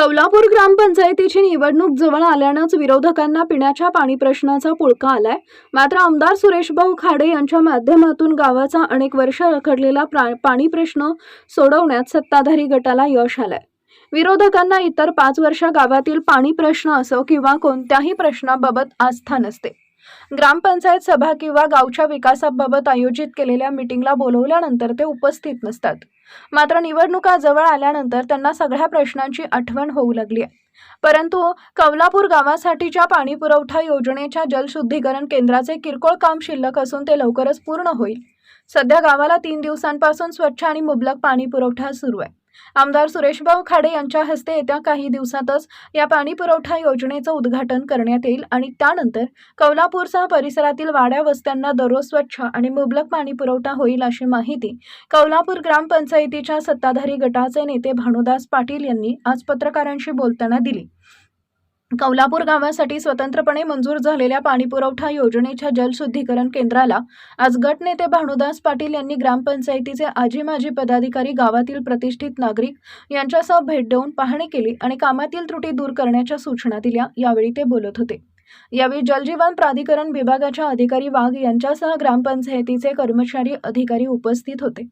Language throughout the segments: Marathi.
कौलापूर ग्रामपंचायतीची निवडणूक जवळ आल्यानंच विरोधकांना पिण्याच्या पाणी प्रश्नाचा पुळका आलाय. मात्र आमदार सुरेशभाऊ खाडे यांच्या माध्यमातून गावाचा अनेक वर्ष रखडलेला पाणी प्रश्न सोडवण्यात सत्ताधारी गटाला यश आलंय. विरोधकांना इतर 5 वर्ष गावातील पाणी प्रश्न असो किंवा कोणत्याही प्रश्नाबाबत आस्था नसते. ग्रामपंचायत सभा किंवा गावच्या विकासाबाबत आयोजित केलेल्या मीटिंगला बोलवल्यानंतर ते उपस्थित नसतात. मात्र निवडणुका जवळ आल्यानंतर त्यांना सगळ्या प्रश्नांची आठवण होऊ लागली आहे. परंतु कौलापूर गावासाठीच्या पाणी पुरवठा योजनेच्या जलशुद्धीकरण केंद्राचे किरकोळ काम शिल्लक असून ते लवकरच पूर्ण होईल. सध्या गावाला 3 दिवसांपासून स्वच्छ आणि मुबलक पाणी पुरवठा सुरू आहे. आमदार सुरेशभाऊ खाडे यांच्या हस्ते येत्या काही दिवसातच या पाणी पुरवठा योजनेचं उद्घाटन करण्यात येईल आणि त्यानंतर कौलापूरसह परिसरातील वाड्या वस्त्यांना दररोज स्वच्छ आणि मुबलक पाणी पुरवठा होईल अशी माहिती कौलापूर ग्रामपंचायतीच्या सत्ताधारी गटाचे नेते भानुदास पाटील यांनी आज पत्रकारांशी बोलताना दिली. कौलापूर गावासाठी स्वतंत्रपणे मंजूर झालेल्या पाणीपुरवठा योजनेच्या जलशुद्धीकरण केंद्राला आज गटनेते भानुदास पाटील यांनी ग्रामपंचायतीचे आजी माजी पदाधिकारी, गावातील प्रतिष्ठित नागरिक यांच्यासह भेट देऊन पाहणी केली आणि कामातील त्रुटी दूर करण्याच्या सूचना दिल्या. यावेळी ते बोलत होते. यावेळी जलजीवन प्राधिकरण विभागाच्या अधिकारी वाघ यांच्यासह ग्रामपंचायतीचे कर्मचारी अधिकारी उपस्थित होते.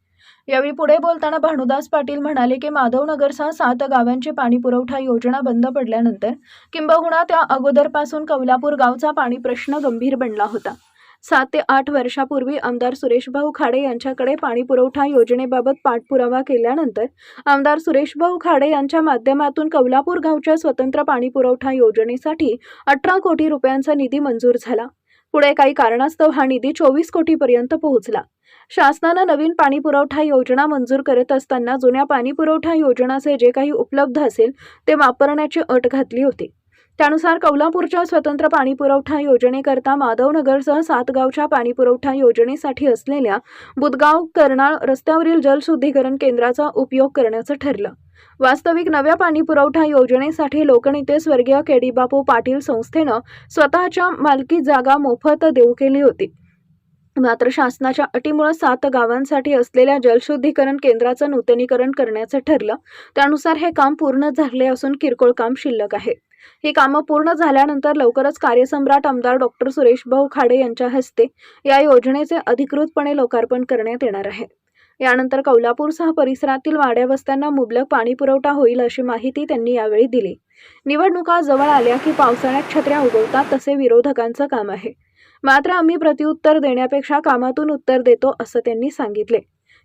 यावेळी पुढे बोलताना भानुदास पाटील म्हणाले की माधवनगरसह 7 गावांची पाणी पुरवठा योजना बंद पडल्यानंतर किंबहुना त्या अगोदरपासून कौलापूर गावचा पाणी प्रश्न गंभीर बनला होता. 7 ते 8 वर्षापूर्वी आमदार सुरेशभाऊ खाडे यांच्याकडे पाणी पुरवठा योजनेबाबत पाठपुरावा केल्यानंतर आमदार सुरेशभाऊ खाडे यांच्या माध्यमातून कौलापूर गावच्या स्वतंत्र पाणी पुरवठा योजनेसाठी 18 कोटी रुपयांचा निधी मंजूर झाला. पुढे काही कारणास्तव हा निधी 24 कोटीपर्यंत पोहोचला. शासनाने नवीन पाणी पुरवठा योजना मंजूर करत असताना जुन्या पाणी पुरवठा योजनाचे जे काही उपलब्ध असेल ते वापरण्याची अट घातली होती. त्यानुसार कौलापूरच्या स्वतंत्र पाणी पुरवठा योजनेकरता माधवनगरसह 7 गावच्या पाणी पुरवठा योजनेसाठी असलेल्या बुधगाव कर्नाळ रस्त्यावरील जलशुद्धीकरण केंद्राचा उपयोग करण्याचं ठरलं. वास्तविक नव्या पाणी पुरवठा योजनेसाठी लोकनेते स्वर्गीय के.डी. बापू पाटील संस्थेनं स्वतःच्या मालकी जागा मोफत देऊ केली होती. मात्र शासनाच्या अटीमुळे 7 गावांसाठी असलेल्या जलशुद्धीकरण केंद्राचं नूतनीकरण करण्याचं ठरलं. त्यानुसार हे काम पूर्ण झाले असून किरकोळ काम शिल्लक आहे. ही कामं पूर्ण झाल्यानंतर लवकरच कार्यसम्राट आमदार डॉक्टर सुरेशभाऊ खाडे यांच्या हस्ते या योजनेचे अधिकृतपणे लोकार्पण करण्यात येणार आहे. यानंतर कौलापूरसह परिसरातील वाड्या वस्त्यांना मुबलक पाणी पुरवठा होईल अशी माहिती त्यांनी यावेळी दिली. निवडणुका जवळ आल्या की पावसाळ्यात छत्र्या उगवतात तसे विरोधकांचं काम आहे. मात्र आम्ही प्रत्युत्तर देण्यापेक्षा कामातून उत्तर देतो असं त्यांनी सांगितले.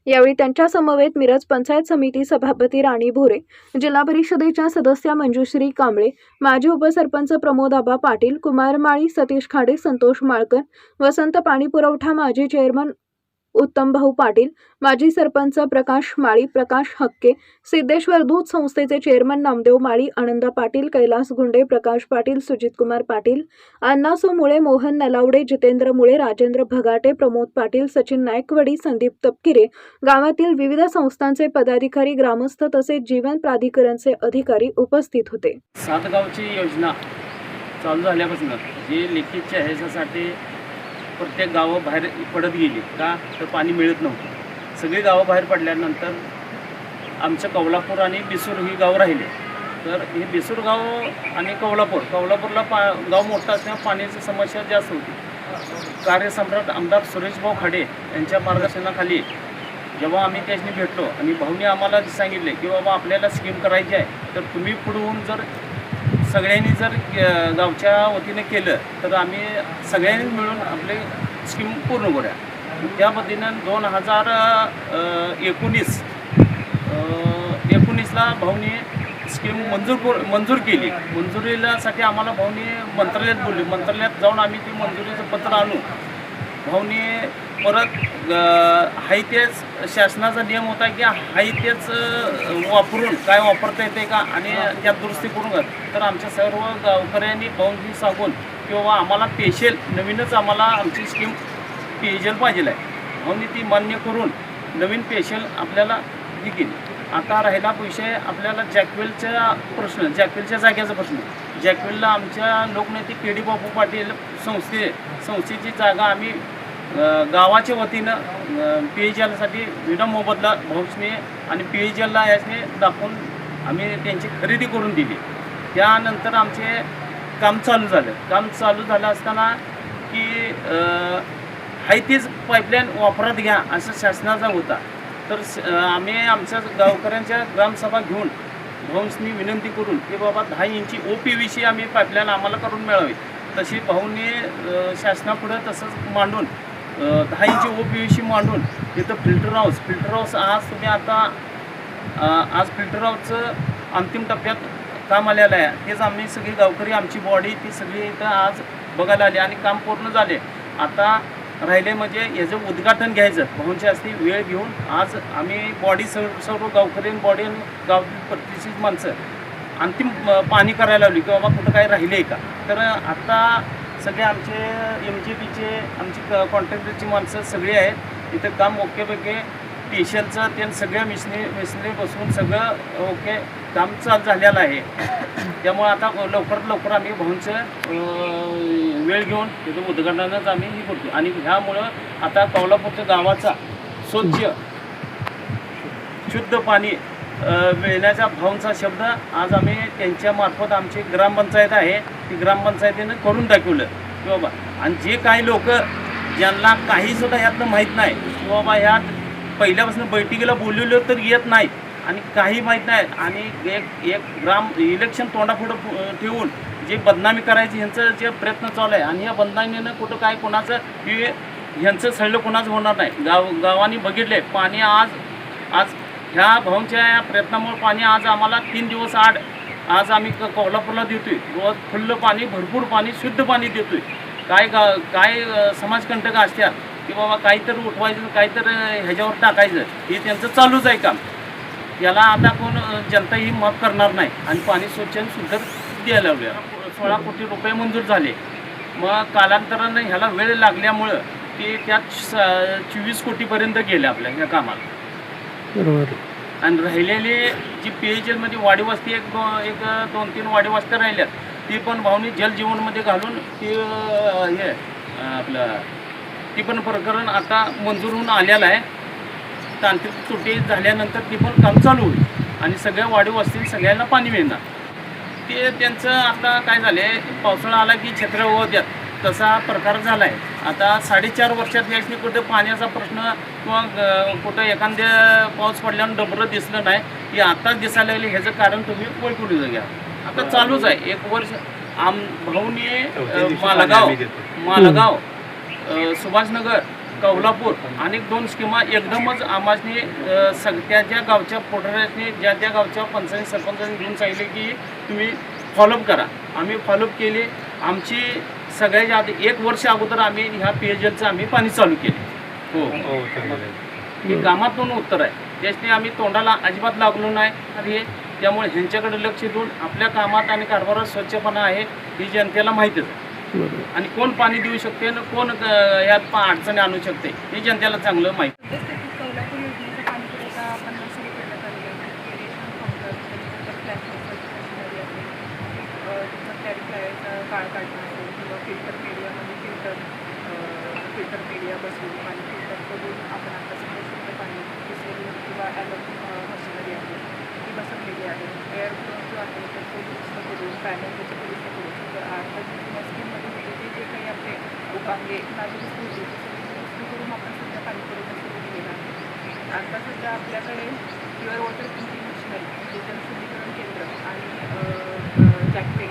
यावेळी त्यांच्या समवेत मिरज पंचायत समिती सभापती राणी भोरे, जिल्हा परिषदेच्या सदस्या मंजुश्री कांबळे, माजी उपसरपंच प्रमोद आबा पाटील, कुमार माळी, सतीश खाडे, संतोष माळकर, वसंत पाणी पुरवठा माजी चेअरमन उत्तम भाऊ पाटील, माजी सरपंच प्रकाश माळी, प्रकाश हक्के, सिद्धेश्वर दूध संस्थेचे चेअरमन नामदेव माळी, आनंद पाटील, कैलास गुंडे, प्रकाश पाटील, सुजित कुमार पाटील, अण्णासू मुळे, मोहन नलावडे, जितेंद्र मुळे, राजेंद्र भगाटे, प्रमोद पाटील, सचिन नायकवडी, संदीप तपकिरे, गावातील विविध संस्थांचे पदाधिकारी, ग्रामस्थ तसेच जीवन प्राधिकरणचे अधिकारी उपस्थित होते. 7 गावची योजना चालू झाल्यापासून जे लिकेजचे आहे त्यासाठी प्रत्येक गावं बाहेर पडत गेली का तर पाणी मिळत नव्हतं. सगळी गावं बाहेर पडल्यानंतर आमचं कौलापूर आणि बिसूर ही गाव राहिले. तर हे बिसूर गाव आणि कौलापूरला गाव मोठा असल्यामुळे पाण्याची समस्या जास्त होती. कार्यसम्राट आमदार सुरेशभाऊ खाडे यांच्या मार्गदर्शनाखाली जेव्हा आम्ही त्याच्यानी भेटलो आणि भाऊनी आम्हाला सांगितले की बाबा आपल्याला स्कीम करायची आहे तर तुम्ही पुढून जर सगळ्यांनी जर गावच्या वतीने केलं तर आम्ही सगळ्यांनी मिळून आपले स्कीम पूर्ण करूया. त्या पद्धतीनं 2019ला भाऊनी स्कीम मंजूर केली. मंजुरीसाठी आम्हाला भाऊनी मंत्रालयात बोलले. मंत्रालयात जाऊन आम्ही ती मंजुरीचं पत्र आणू. भाऊनी परत हाय तेच शासनाचा नियम होता की हाय तेच वापरून काय वापरता येते का आणि त्यात दुरुस्ती करून घाल. तर आमच्या सर्व गावकऱ्यांनी भाऊंनी सांगून की बाबा आम्हाला पेशल नवीनच आम्हाला आमची स्कीम पेशल पाहिजे आहे. भाऊंनी ती मान्य करून नवीन पेशल आपल्याला ही केली. आता राहिला विषय आपल्याला जॅकवेलच्या जागेचा प्रश्न. जॅकवेलला आमच्या लोकनेते के.डी. बापू पाटील संस्थेची जागा आम्ही गावाच्या वतीनं पेयजलसाठी विना मोबदला भाऊसने आणि पेयजलला यासने दाखवून आम्ही त्यांची खरेदी करून दिली. त्यानंतर आमचे काम चालू झालं. काम चालू झालं असताना की हाय तीच पाईपलाईन वापरात घ्या असं शासनाचा होता. तर आम्ही आमच्या गावकऱ्यांच्या ग्रामसभा घेऊन भाऊंनी विनंती करून की बाबा 10 इंची OPVC आम्ही पाईपलाईन आम्हाला करून मिळावी. तशी भाऊंनी शासनापुढं तसंच मांडून 10 इंची OPVC मांडून तिथं फिल्टर हाऊस आज तुम्ही आता आज फिल्टर हाऊसचं अंतिम टप्प्यात काम आलेलं आहे. तेच आम्ही सगळी गावकरी आमची बॉडी ती सगळी इथं आज बघायला आली आणि काम पूर्ण झाले. आता राहिले म्हणजे याचं उद्घाटन घ्यायचं भाऊंच्या असती वेळ घेऊन आज आम्ही बॉडी सर्व गावकरी बॉडी आणि गावातील प्रतिष्ठित माणसं अंतिम पाणी करायला लावली की बाबा कुठं काय राहिले आहे का. तर आता सगळे आमचे MGPचे आमची कॉन्ट्रॅक्टरची माणसं सगळी आहेत इथं काम ओकेपैकी टीशलचं ते सगळ्या मिशनरी बसवून सगळं ओके काम चालू झालेलं आहे. त्यामुळे आता लवकरात लवकर आम्ही भाऊंचं वेळ घेऊन तिथं उद्घाटनाच आम्ही हे करतो आणि ह्यामुळं आता कोल्हापूरच्या गावाचा स्वच्छ शुद्ध पाणी मिळण्याचा भाऊंचा शब्द आज आम्ही त्यांच्यामार्फत आमची ग्रामपंचायत आहे ती ग्रामपंचायतीनं करून दाखवलं की बाबा. आणि जे काही लोक ज्यांना काहीसुद्धा ह्यातनं माहीत नाही की बाबा ह्यात पहिल्यापासून बैठकीला बोललेलं तर येत नाही आणि काही माहीत नाही आणि एक इलेक्शन तोंडापुढं ठेवून जे बदनामी करायची ह्यांचं जे प्रयत्न चालू आहे आणि ह्या बदनामीनं कुठं काय कोणाचं की ह्यांचं सळलं कोणाचं होणार नाही. गावांनी बघितले पाणी आज ह्या भाऊंच्या या प्रयत्नामुळे पाणी आज आम्हाला 3 दिवस आड आज आम्ही कोल्हापूरला देतोय. रोज खुल्लं पाणी भरपूर पाणी शुद्ध पाणी देतोय. काय समाजकंटक असतात की बाबा काहीतरी उठवायचं काहीतरी ह्याच्यावर टाकायचं हे त्यांचं चालूच आहे काम. याला आता कोण जनता ही माफ करणार नाही आणि पाणी स्वच्छ आणि शुद्ध द्यायला लावले. 16 कोटी रुपये मंजूर झाले. मग कालांतरानं ह्याला वेळ लागल्यामुळं ते त्यात 24 कोटीपर्यंत गेले आपल्या ह्या कामाला. बरोबर. आणि राहिलेली जी PHLमध्ये वाडी वस्ती एक 2-3 वाडी वस्त्या राहिल्यात ती पण भाऊनी जलजीवनमध्ये घालून ती हे आपलं ती पण प्रकरण आता मंजूर होऊन आलेलं आहे. तांत्रिक त्रुटी झाल्यानंतर ती पण काम चालू होईल आणि सगळ्या वाडी वस्ती सगळ्यांना पाणी मिळणार. ते त्यांचं आता काय झालं आहे पावसाळा आला की छत्र्या होत्यात तसा प्रकार झाला आहे. आता 4.5 वर्षात याची कुठं पाण्याचा प्रश्न किंवा कुठं एखाद्या पाऊस पडल्यानं डबरं दिसलं नाही की आत्ताच दिसायला लागले. ह्याचं कारण तुम्ही ओळखून घ्या. आता चालूच आहे 1 वर्ष भाऊनी मालगाव सुभाषनगर कोल्हापूर अनेक 2 स्कीमा एकदमच आम्हाने त्या ज्या गावच्या पोटऱ्याने ज्या गावच्या पंचायत सरपंचांनी घेऊन सांगितले की तुम्ही फॉलोअप करा. आम्ही फॉलोअप केले. आमची सगळ्याच्या आधी 1 वर्ष अगोदर आम्ही ह्या PHLचं आम्ही पाणी चालू केले. हो हे कामातून उत्तर आहे. त्याच्याने आम्ही तोंडाला अजिबात लागलो नाही आणि त्यामुळे ह्यांच्याकडे लक्ष देऊन आपल्या कामात आणि कारभारात स्वच्छपणा आहे ही जनतेला माहीतच आहे. आणि कोण पाणी देऊ शकते आणि कोण यात अडचणी आणू शकते हे जनतेला चांगलं माहिती. कोल्हापूर योजनेचा पाणी पुरवठा आपण सुरू करण्यात आलेला आहे. इरिगेशन काउंटर त्याच्यानंतर फ्लॅट मशिनरी आहे त्याचं क्लॅरिफायरचा काळ काढणं असेल किंवा फिल्टर मीडियामध्ये फिल्टर मीडिया बसवून पाणी फिल्टर करून आपण आता सध्या शुद्ध पाणी विसरून किंवा मशिनरी आहे ती बसवलेली आहे. एअर जो आहे त्याचं दुरुस्त करून पॅनल त्याचं दुरुस्त करून आता स्कीममध्ये होते जे काही आपले उपांगे नागरिक होते दुरुस्त करून आपण सध्या पाणी पुरवठा सुरू केलेला आहे. आता सध्या आपल्याकडे प्युअर वॉटर प्रिंटिंग मशिनरी म्हणजे जलशुद्धीकरण केंद्र आणि जॅकवेट